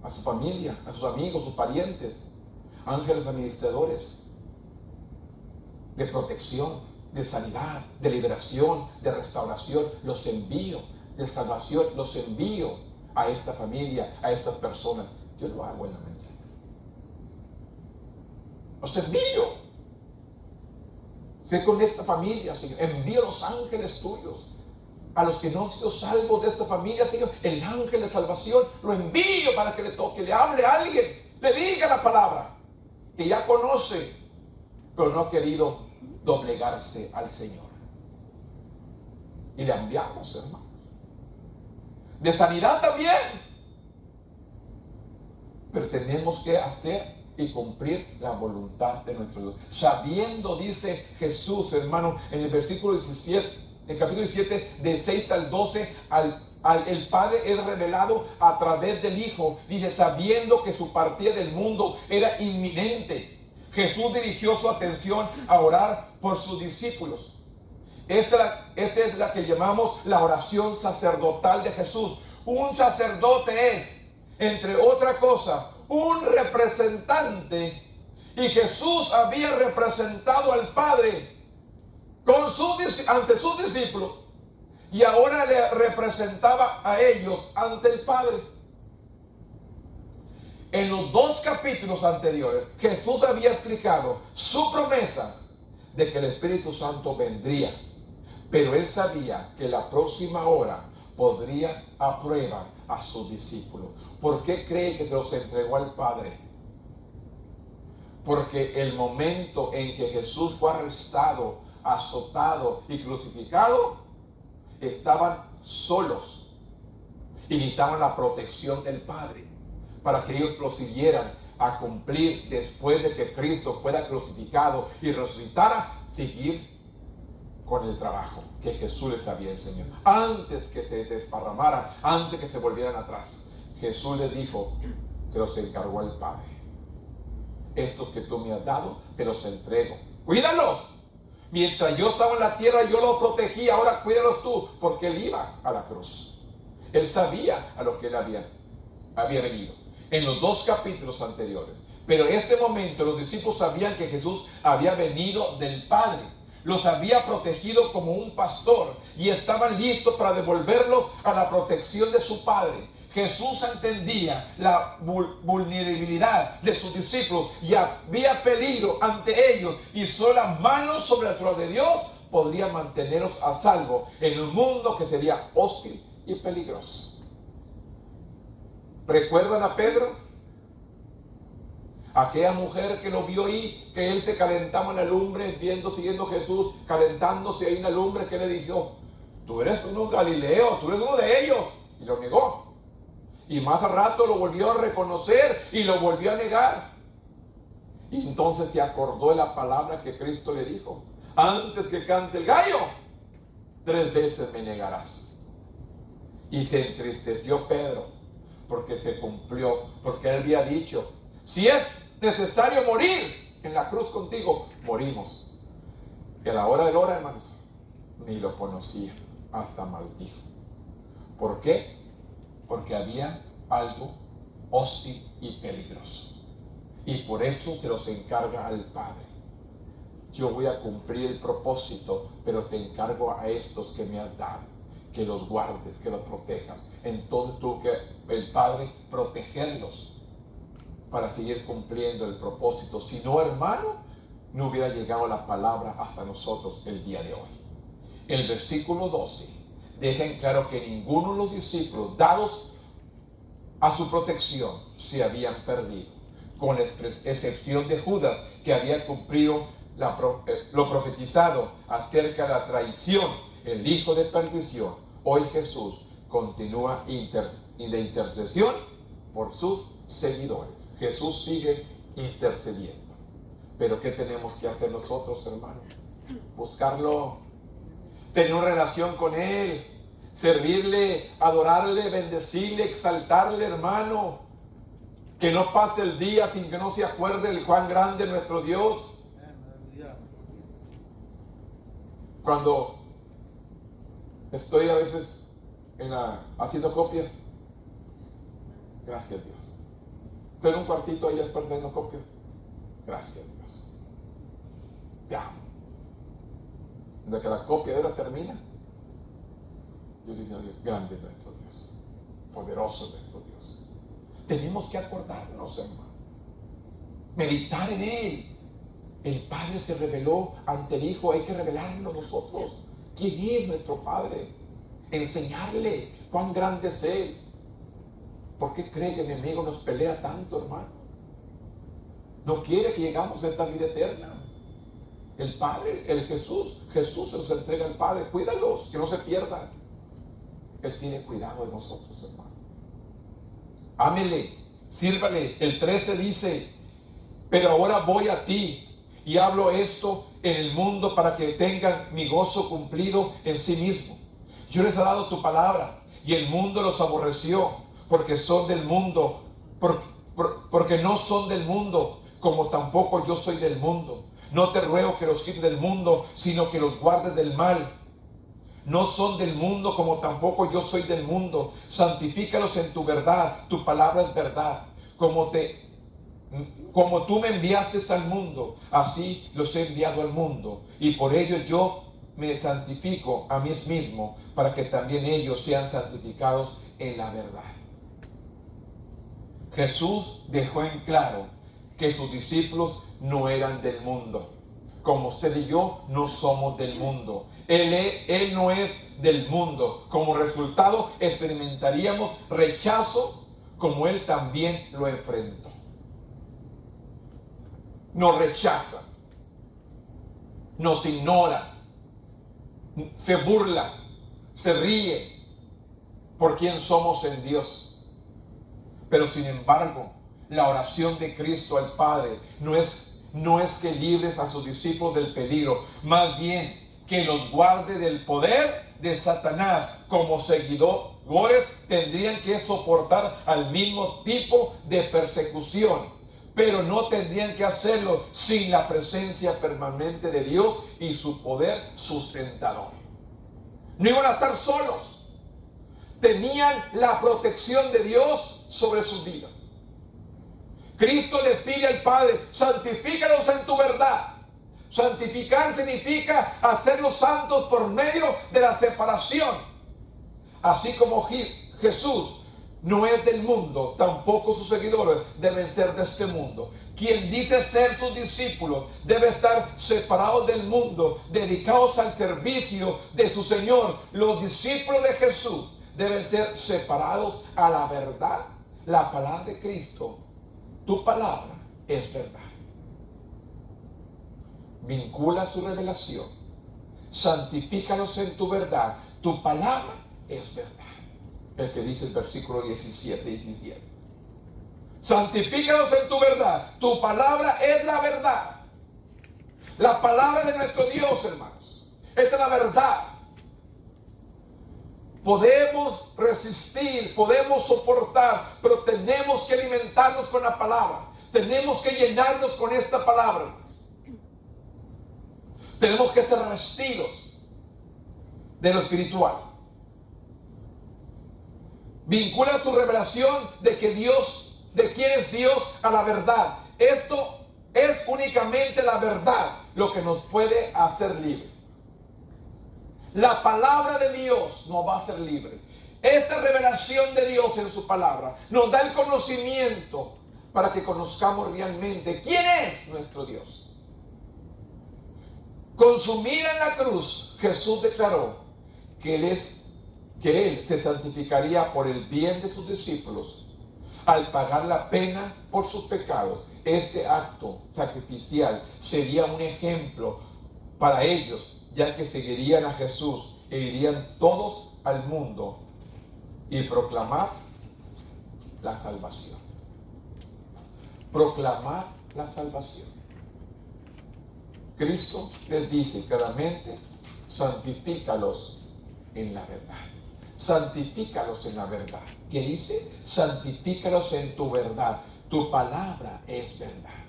A: a su familia, a sus amigos, sus parientes. Ángeles administradores de protección, de sanidad, de liberación, de restauración. Los envío, de salvación. Los envío a esta familia, a estas personas. Yo lo hago en la mañana. Los envío. Sé con esta familia, Señor. Envío los ángeles tuyos a los que no han sido salvos de esta familia, Señor, el ángel de salvación lo envío para que le toque, le hable a alguien, le diga la palabra que ya conoce, pero no ha querido doblegarse al Señor. Y le enviamos, hermanos. De sanidad también. Pero tenemos que hacer y cumplir la voluntad de nuestro Dios. Sabiendo, dice Jesús, hermano, en el versículo 17, en el capítulo 17, de 6 al 12, el Padre es revelado a través del Hijo. Dice, sabiendo que su partida del mundo era inminente, Jesús dirigió su atención a orar por sus discípulos. Esta es la que llamamos la oración sacerdotal de Jesús. Un sacerdote es, entre otra cosa, un representante. Y Jesús había representado al Padre ante sus discípulos. Y ahora le representaba a ellos ante el Padre. En los 2 capítulos anteriores, Jesús había explicado su promesa de que el Espíritu Santo vendría. Pero él sabía que la próxima hora podría a prueba a sus discípulos. ¿Por qué cree que se los entregó al Padre? Porque el momento en que Jesús fue arrestado, azotado y crucificado, estaban solos y necesitaban la protección del Padre para que ellos prosiguieran a cumplir después de que Cristo fuera crucificado y resucitara, seguir con el trabajo que Jesús les había enseñado. Antes que se desparramaran, antes que se volvieran atrás, Jesús les dijo, se los encargó al Padre. Estos que tú me has dado, te los entrego. Cuídalos. Mientras yo estaba en la tierra, yo los protegí. Ahora cuídalos tú, porque él iba a la cruz. Él sabía a lo que él había venido. En los 2 capítulos anteriores. Pero en este momento los discípulos sabían que Jesús había venido del Padre. Los había protegido como un pastor y estaban listos para devolverlos a la protección de su Padre. Jesús entendía la vulnerabilidad de sus discípulos y había peligro ante ellos, y solo la mano sobrenatural de Dios podría mantenerlos a salvo en un mundo que sería hostil y peligroso. ¿Recuerdan a Pedro? Aquella mujer que lo vio ahí, que él se calentaba en la lumbre, siguiendo a Jesús, calentándose ahí en la lumbre, que le dijo, tú eres uno Galileo, tú eres uno de ellos. Y lo negó. Y más al rato lo volvió a reconocer y lo volvió a negar. Y entonces se acordó de la palabra que Cristo le dijo, antes que cante el gallo, 3 veces me negarás. Y se entristeció Pedro, porque se cumplió, porque él había dicho, si es necesario morir en la cruz contigo, morimos. Y a la hora de la hora, hermanos, ni lo conocía, hasta maldijo. ¿Por qué? Porque había algo hostil y peligroso. Y por eso se los encarga al Padre. Yo voy a cumplir el propósito, pero te encargo a estos que me has dado, que los guardes, que los protejas. Entonces tuvo que el Padre protegerlos para seguir cumpliendo el propósito. Si no, hermano, no hubiera llegado la palabra hasta nosotros el día de hoy. El versículo 12 deja en claro que ninguno de los discípulos dados a su protección se habían perdido, con la excepción de Judas, que había cumplido lo profetizado acerca de la traición, el hijo de perdición. Hoy Jesús continúa de intercesión por sus seguidores. Jesús sigue intercediendo. Pero ¿qué tenemos que hacer nosotros, hermanos? Buscarlo, tener una relación con Él, servirle, adorarle, bendecirle, exaltarle, hermano. Que no pase el día sin que no se acuerde de cuán grande es nuestro Dios. Cuando estoy a veces haciendo copias, gracias Dios. Estoy en un cuartito ahí haciendo copias. Gracias Dios. Te amo. Desde que la copiadora termina, yo digo, grande es nuestro Dios, poderoso es nuestro Dios. Tenemos que acordarnos, hermano, meditar en Él. El Padre se reveló ante el Hijo, hay que revelarlo nosotros. ¿Quién es nuestro Padre? enseñarle cuán grande es Él. ¿Por qué cree que el enemigo nos pelea tanto, hermano? No quiere que llegamos a esta vida eterna. El Padre, el Jesús se los entrega al Padre. Cuídalos, que no se pierdan. Él tiene cuidado de nosotros, hermano. Ámele, sírvale. El 13 dice: pero ahora voy a ti y hablo esto en el mundo para que tengan mi gozo cumplido en sí mismo. Yo les he dado tu palabra y el mundo los aborreció porque son del mundo, porque no son del mundo, como tampoco yo soy del mundo. No te ruego que los quites del mundo, sino que los guardes del mal. No son del mundo, como tampoco yo soy del mundo. Santifícalos en tu verdad, tu palabra es verdad. Como tú me enviaste al mundo, así los he enviado al mundo. Y por ello yo me santifico a mí mismo, para que también ellos sean santificados en la verdad. Jesús dejó en claro que sus discípulos no eran del mundo, como usted y yo no somos del mundo. Él no es del mundo. Como resultado experimentaríamos rechazo, como Él también lo enfrentó. Nos rechazan, nos ignoran, se burlan, se ríen por quién somos en Dios. Pero sin embargo, la oración de Cristo al Padre no es que libres a sus discípulos del peligro, más bien que los guarde del poder de Satanás. Como seguidores tendrían que soportar al mismo tipo de persecución, pero no tendrían que hacerlo sin la presencia permanente de Dios y su poder sustentador. No iban a estar solos. Tenían la protección de Dios sobre sus vidas. Cristo le pide al Padre: santifícalos en tu verdad. Santificar significa hacerlos santos por medio de la separación. Así como Jesús no es del mundo, tampoco sus seguidores deben ser de este mundo. Quien dice ser sus discípulos debe estar separados del mundo, dedicados al servicio de su Señor. Los discípulos de Jesús deben ser separados a la verdad, la palabra de Cristo. Tu palabra es verdad. Vincula su revelación. Santifícalos en tu verdad. Tu palabra es verdad. El que dice el versículo 17. Santifícalos en tu verdad. Tu palabra es la verdad. La palabra de nuestro Dios, hermanos. Esta es la verdad. Podemos resistir, podemos soportar, pero tenemos que alimentarnos con la palabra. Tenemos que llenarnos con esta palabra. Tenemos que ser revestidos de lo espiritual. Vincula su revelación de quién es Dios a la verdad. Esto es únicamente la verdad lo que nos puede hacer libres. La palabra de Dios nos va a hacer libres. Esta revelación de Dios en su palabra nos da el conocimiento para que conozcamos realmente quién es nuestro Dios. Con su vida en la cruz, Jesús declaró que Él se santificaría por el bien de sus discípulos al pagar la pena por sus pecados. Este acto sacrificial sería un ejemplo para ellos, ya que seguirían a Jesús e irían todos al mundo y proclamar la salvación. Proclamar la salvación. Cristo les dice claramente: santifícalos en la verdad. Santifícalos en la verdad. ¿Qué dice? Santifícalos en tu verdad. Tu palabra es verdad.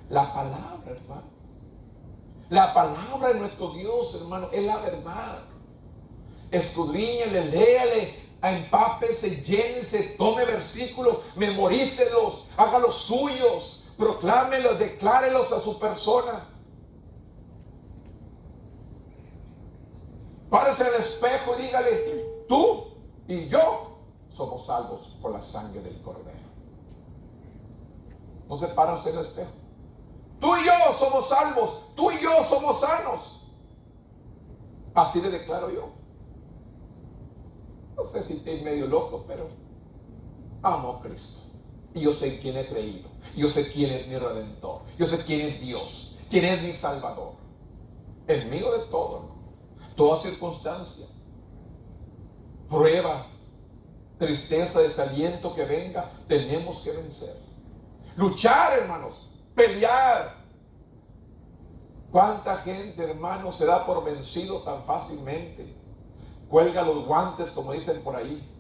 A: La palabra, hermano. La palabra de nuestro Dios, hermano, es la verdad. Escudriñale, léale, empápese, llénese, tome versículos, memorícelos, hágalos suyos, proclámelos, declárelos a su persona. Párese al espejo y dígale: tú y yo somos salvos por la sangre del Cordero. No se párase al espejo. Tú y yo somos salvos, tú y yo somos sanos. Así le declaro yo. No sé si estoy medio loco, pero amo a Cristo. Y yo sé en quién he creído. Yo sé quién es mi Redentor. Yo sé quién es Dios. Quién es mi Salvador. En medio de todo, ¿no? Toda circunstancia, prueba, tristeza, desaliento que venga, tenemos que vencer. Luchar, hermanos. Pelear. ¿Cuánta gente, hermanos, se da por vencido tan fácilmente? Cuelga los guantes, como dicen por ahí.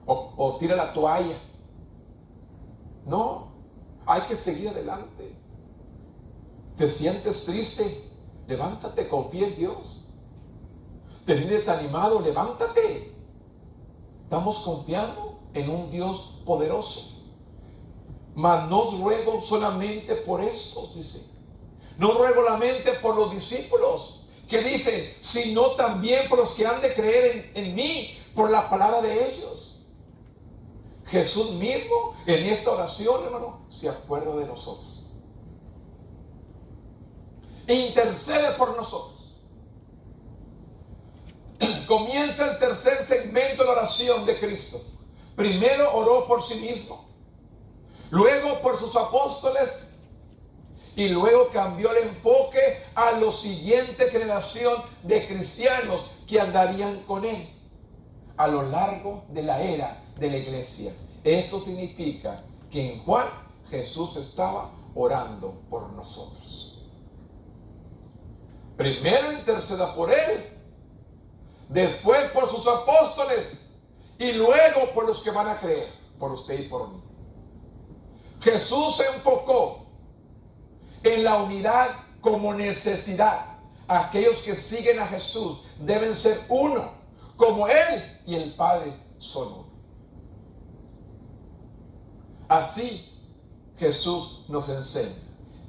A: O tira la toalla. No, hay que seguir adelante. ¿Te sientes triste? Levántate, confía en Dios. ¿Te sientes desanimado? Levántate. Estamos confiando en un Dios poderoso. Mas no ruego solamente por estos, dice. No ruego solamente por los discípulos, que dicen, sino también por los que han de creer en mí, por la palabra de ellos. Jesús mismo en esta oración, hermano, se acuerda de nosotros. Intercede por nosotros. Comienza el tercer segmento de la oración de Cristo. Primero oró por sí mismo, luego por sus apóstoles, y luego cambió el enfoque a la siguiente generación de cristianos que andarían con él a lo largo de la era de la iglesia. Esto significa que en Juan Jesús estaba orando por nosotros. Primero interceda por él, después por sus apóstoles y luego por los que van a creer, por usted y por mí. Jesús se enfocó en la unidad como necesidad. Aquellos que siguen a Jesús deben ser uno, como Él y el Padre son uno. Así Jesús nos enseña.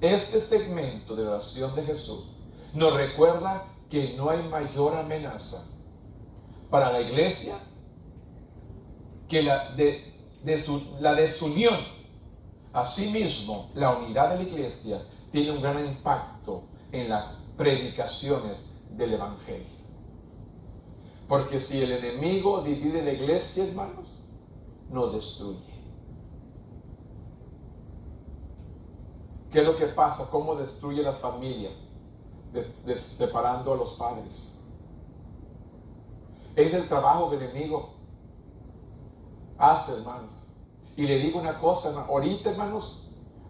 A: Este segmento de la oración de Jesús nos recuerda que no hay mayor amenaza para la iglesia que la desunión. Asimismo, la unidad de la iglesia tiene un gran impacto en las predicaciones del Evangelio. Porque si el enemigo divide la iglesia, hermanos, nos destruye. ¿Qué es lo que pasa? ¿Cómo destruye las familias? Separando a los padres. Es el trabajo que el enemigo hace, hermanos. Y le digo una cosa, hermanos. Ahorita, hermanos,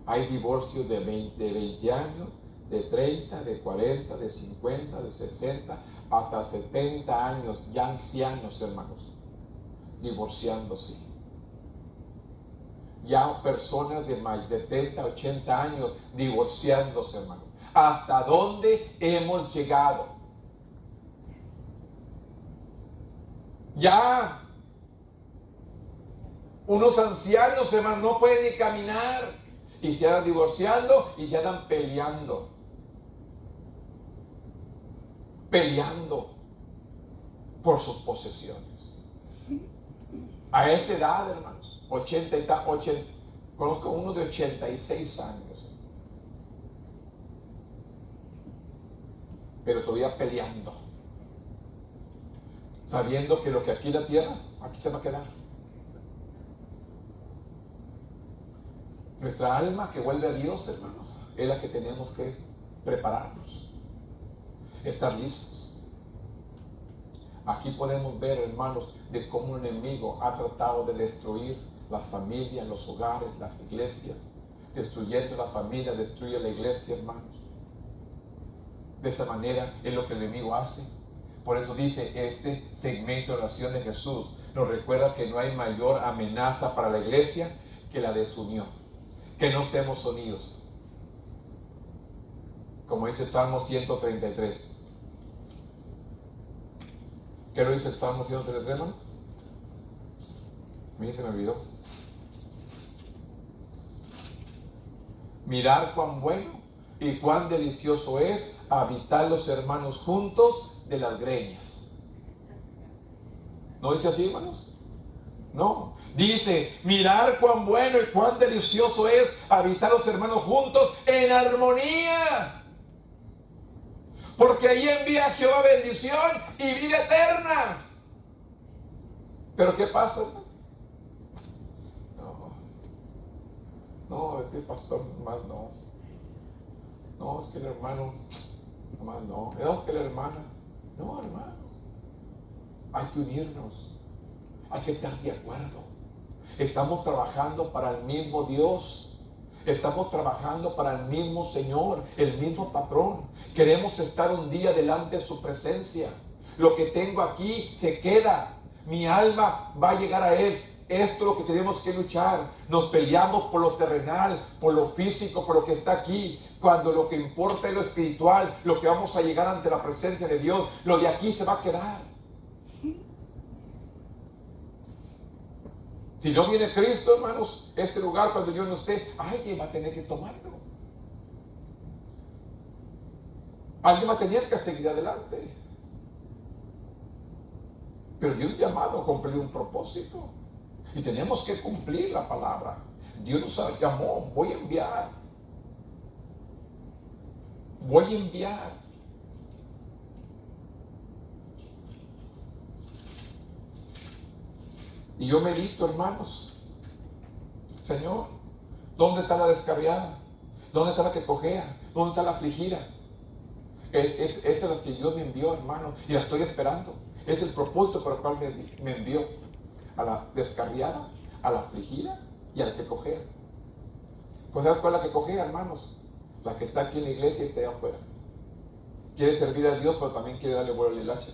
A: hay divorcios de 20 años, de 30, de 40, de 50, de 60, hasta 70 años, ya ancianos, hermanos, divorciándose. Ya personas de 70, 80 años divorciándose, hermanos. ¿Hasta dónde hemos llegado? Ya unos ancianos, hermanos, no pueden ni caminar y se andan divorciando y se andan peleando por sus posesiones. A esa edad, hermanos, 80, conozco uno de 86 años, pero todavía peleando, sabiendo que lo que aquí la tierra, aquí se va a quedar. Nuestra alma que vuelve a Dios, hermanos, es la que tenemos que prepararnos, estar listos. Aquí podemos ver, hermanos, de cómo el enemigo ha tratado de destruir las familias, los hogares, las iglesias. Destruyendo la familia, destruye la iglesia, hermanos. De esa manera es lo que el enemigo hace. Por eso dice este segmento de oración de Jesús, nos recuerda que no hay mayor amenaza para la iglesia que la desunión. Que no estemos unidos. Como dice Salmo 133. ¿Qué lo dice el Salmo 133, hermanos? A mí se me olvidó. Mirad cuán bueno y cuán delicioso es habitar los hermanos juntos de las greñas. ¿No dice así, hermanos? No, dice, mirar cuán bueno y cuán delicioso es habitar los hermanos juntos en armonía. Porque ahí envía Jehová bendición y vida eterna. Pero ¿qué pasa, hermanos? No, es que el pastor más no. No, es que el hermano más no. Es que la hermana. No, hermano. Hay que unirnos. Hay que estar de acuerdo. Estamos trabajando para el mismo Dios. Estamos trabajando para el mismo Señor, el mismo patrón. Queremos estar un día delante de su presencia. Lo que tengo aquí se queda. Mi alma va a llegar a Él. Esto es lo que tenemos que luchar. Nos peleamos por lo terrenal, por lo físico, por lo que está aquí. Cuando lo que importa es lo espiritual, lo que vamos a llegar ante la presencia de Dios, lo de aquí se va a quedar. Si no viene Cristo, hermanos, este lugar cuando yo no esté, alguien va a tener que tomarlo. Alguien va a tener que seguir adelante. Pero Dios nos ha llamado a cumplir un propósito. Y tenemos que cumplir la palabra. Dios nos llamó, voy a enviar. Voy a enviar. Y yo medito, hermanos, Señor, ¿dónde está la descarriada? ¿Dónde está la que cojea? ¿Dónde está la afligida? Esa es la que Dios me envió, hermano, y la estoy esperando. Es el propósito por el cual me envió. A la descarriada, a la afligida y a la que cojea. Pues ¿sabes cuál es la que cojea, hermanos? La que está aquí en la iglesia y está allá afuera. Quiere servir a Dios, pero también quiere darle vuelo al hilacha.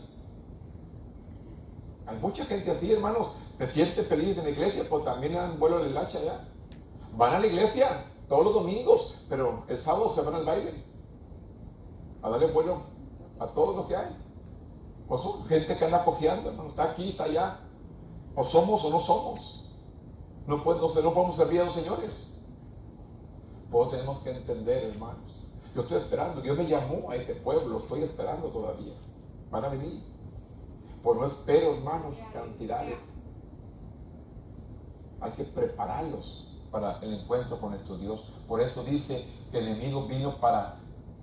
A: Hay mucha gente así, hermanos, se siente feliz en la iglesia, pero también le dan vuelo al hilacha allá. Van a la iglesia todos los domingos, pero el sábado se van al baile a darle vuelo a todo lo que hay. Pues son gente que anda cojeando, hermano, está aquí, está allá. O somos o no somos. No podemos servir a los señores. Pues tenemos que entender, hermanos. Yo estoy esperando. Dios me llamó a ese pueblo. Estoy esperando todavía. Van a venir. Pues no espero, hermanos, cantidades. Hay que prepararlos para el encuentro con nuestro Dios. Por eso dice que el enemigo vino para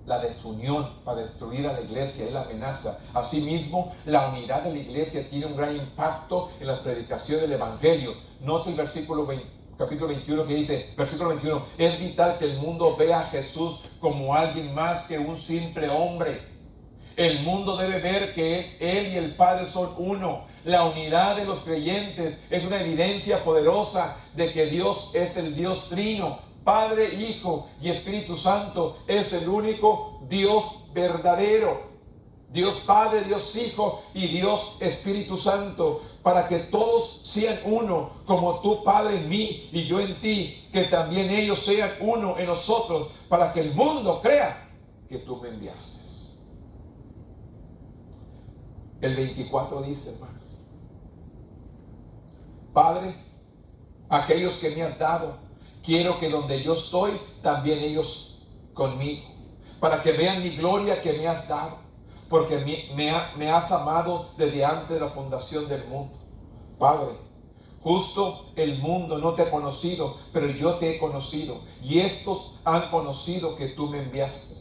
A: la desunión, para destruir a la iglesia, es la amenaza. Asimismo, la unidad de la iglesia tiene un gran impacto en la predicación del evangelio. Note el versículo 20, capítulo 21 que dice, versículo 21, es vital que el mundo vea a Jesús como alguien más que un simple hombre. El mundo debe ver que Él y el Padre son uno. La unidad de los creyentes es una evidencia poderosa de que Dios es el Dios trino. Padre, Hijo y Espíritu Santo es el único Dios verdadero. Dios Padre, Dios Hijo y Dios Espíritu Santo, para que todos sean uno, como tú, Padre, en mí y yo en ti, que también ellos sean uno en nosotros, para que el mundo crea que tú me enviaste. El 24 dice, hermanos, Padre, aquellos que me has dado, quiero que donde yo estoy, también ellos conmigo, para que vean mi gloria que me has dado, porque me has amado desde antes de la fundación del mundo. Padre, justo el mundo no te ha conocido, pero yo te he conocido, y estos han conocido que tú me enviaste.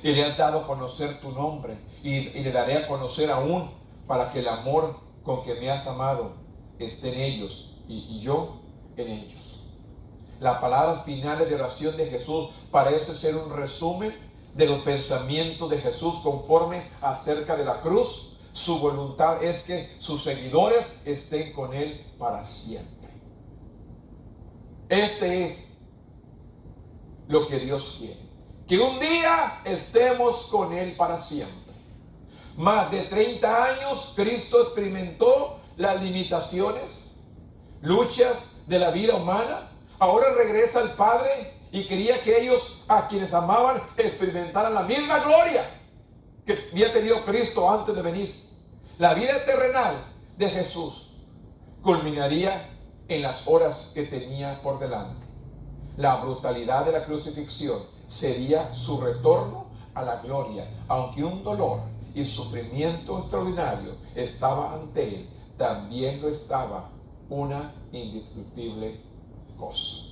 A: Y le has dado a conocer tu nombre, y le daré a conocer aún, para que el amor con que me has amado esté en ellos, y yo en ellos. Las palabras finales de oración de Jesús parece ser un resumen de los pensamientos de Jesús conforme acerca de la cruz. Su voluntad es que sus seguidores estén con Él para siempre. Este es lo que Dios quiere. Que un día estemos con Él para siempre. Más de 30 años Cristo experimentó las limitaciones, luchas de la vida humana. Ahora regresa al Padre y quería que ellos, a quienes amaban, experimentaran la misma gloria que había tenido Cristo antes de venir. La vida terrenal de Jesús culminaría en las horas que tenía por delante. La brutalidad de la crucifixión sería su retorno a la gloria, aunque un dolor y sufrimiento extraordinario estaba ante él, también lo estaba una indiscutible cosa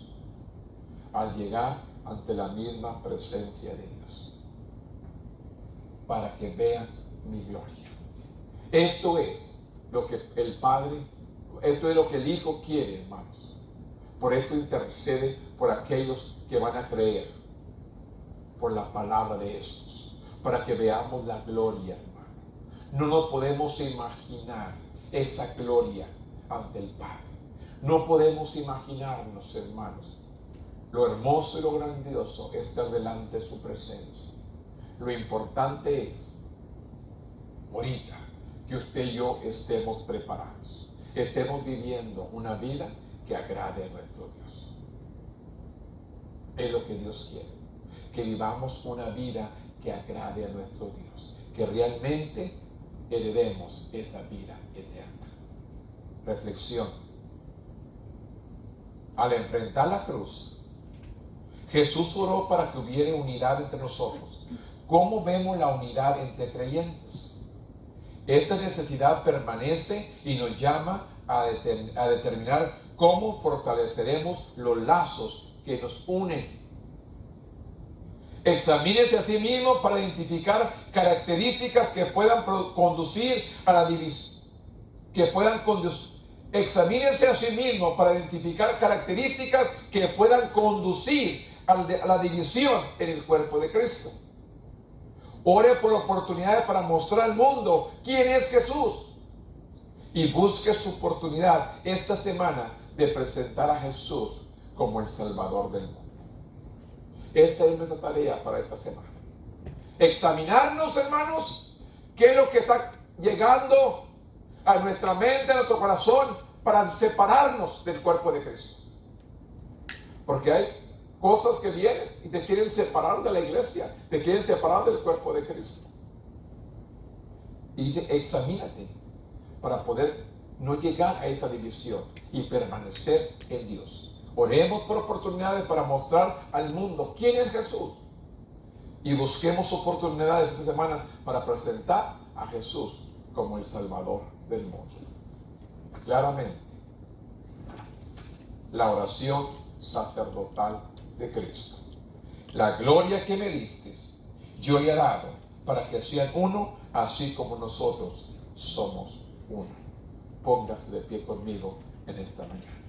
A: al llegar ante la misma presencia de Dios, para que vean mi gloria. Esto es lo que el Padre, Esto es lo que el Hijo quiere, hermanos. Por esto intercede por aquellos que van a creer por la palabra de estos, para que veamos la gloria, hermano. No nos podemos imaginar esa gloria ante el Padre. No podemos imaginarnos, hermanos, lo hermoso y lo grandioso es estar delante de su presencia. Lo importante es, ahorita, que usted y yo estemos preparados, estemos viviendo una vida que agrade a nuestro Dios. Es lo que Dios quiere, que vivamos una vida que agrade a nuestro Dios, que realmente heredemos esa vida eterna. Reflexión. Al enfrentar la cruz, Jesús oró para que hubiera unidad entre nosotros. ¿Cómo vemos la unidad entre creyentes? Esta necesidad permanece y nos llama a determinar cómo fortaleceremos los lazos que nos unen. Examínese a sí mismo para identificar características que puedan conducir a la división. Examínese a sí mismo para identificar características que puedan conducir a la división en el cuerpo de Cristo. Ore por oportunidades para mostrar al mundo quién es Jesús. Y busque su oportunidad esta semana de presentar a Jesús como el Salvador del mundo. Esta es nuestra tarea para esta semana. Examinarnos, hermanos, qué es lo que está llegando a nuestra mente, a nuestro corazón, para separarnos del cuerpo de Cristo. Porque hay cosas que vienen y te quieren separar de la iglesia, te quieren separar del cuerpo de Cristo. Y dice, examínate para poder no llegar a esa división y permanecer en Dios. Oremos por oportunidades para mostrar al mundo quién es Jesús. Y busquemos oportunidades esta semana para presentar a Jesús como el Salvador del mundo. Claramente, la oración sacerdotal de Cristo. La gloria que me diste, yo he dado para que sean uno, así como nosotros somos uno. Póngase de pie conmigo en esta mañana.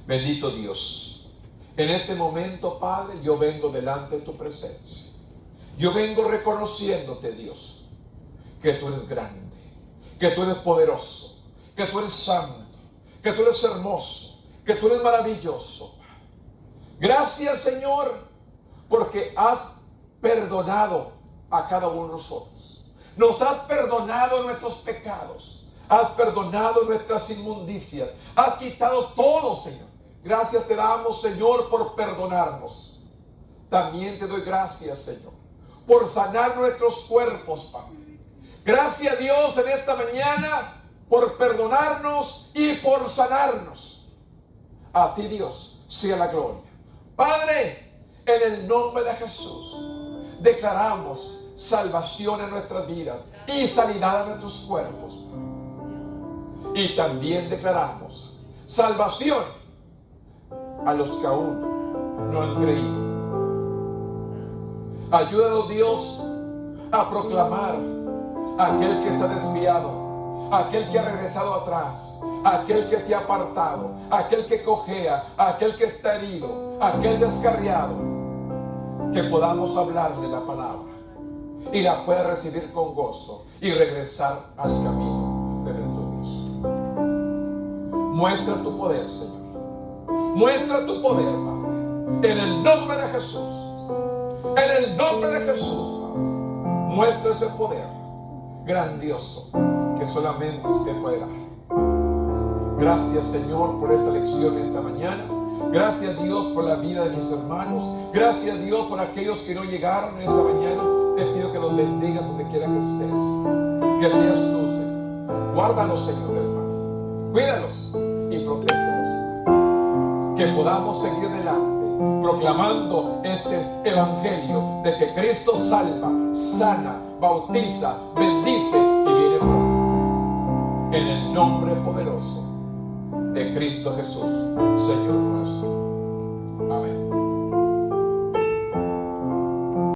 A: Bendito Dios, en este momento, Padre, yo vengo delante de tu presencia. Yo vengo reconociéndote, Dios, que tú eres grande, que tú eres poderoso, que tú eres santo, que tú eres hermoso, que tú eres maravilloso. Gracias, Señor, porque has perdonado a cada uno de nosotros. Nos has perdonado nuestros pecados, has perdonado nuestras inmundicias, has quitado todo, Señor. Gracias te damos, Señor, por perdonarnos. También te doy gracias, Señor, por sanar nuestros cuerpos, Padre. Gracias, Dios, en esta mañana, por perdonarnos y por sanarnos. A ti, Dios, sea la gloria. Padre, en el nombre de Jesús, declaramos salvación en nuestras vidas y sanidad a nuestros cuerpos. Y también declaramos salvación a los que aún no han creído. Ayúdanos, Dios, a proclamar a aquel que se ha desviado, a aquel que ha regresado atrás, a aquel que se ha apartado, a aquel que cojea, a aquel que está herido, a aquel descarriado, que podamos hablarle la palabra y la pueda recibir con gozo y regresar al camino de nuestro Dios. Muestra tu poder, Señor. Muestra tu poder, Padre, en el nombre de Jesús. En el nombre de Jesús, Padre, muestra ese poder grandioso que solamente usted puede dar. Gracias, Señor, por esta lección esta mañana. Gracias, Dios, por la vida de mis hermanos. Gracias, Dios, por aquellos que no llegaron en esta mañana. Te pido que los bendigas donde quiera que estés. Que seas tú, Señor. Guárdalos, Señor, hermano. Cuídalos y protégelos. Que podamos seguir adelante proclamando este evangelio de que Cristo salva, sana, bautiza, bendice y viene pronto. En el nombre poderoso de Cristo Jesús, Señor nuestro. Amén.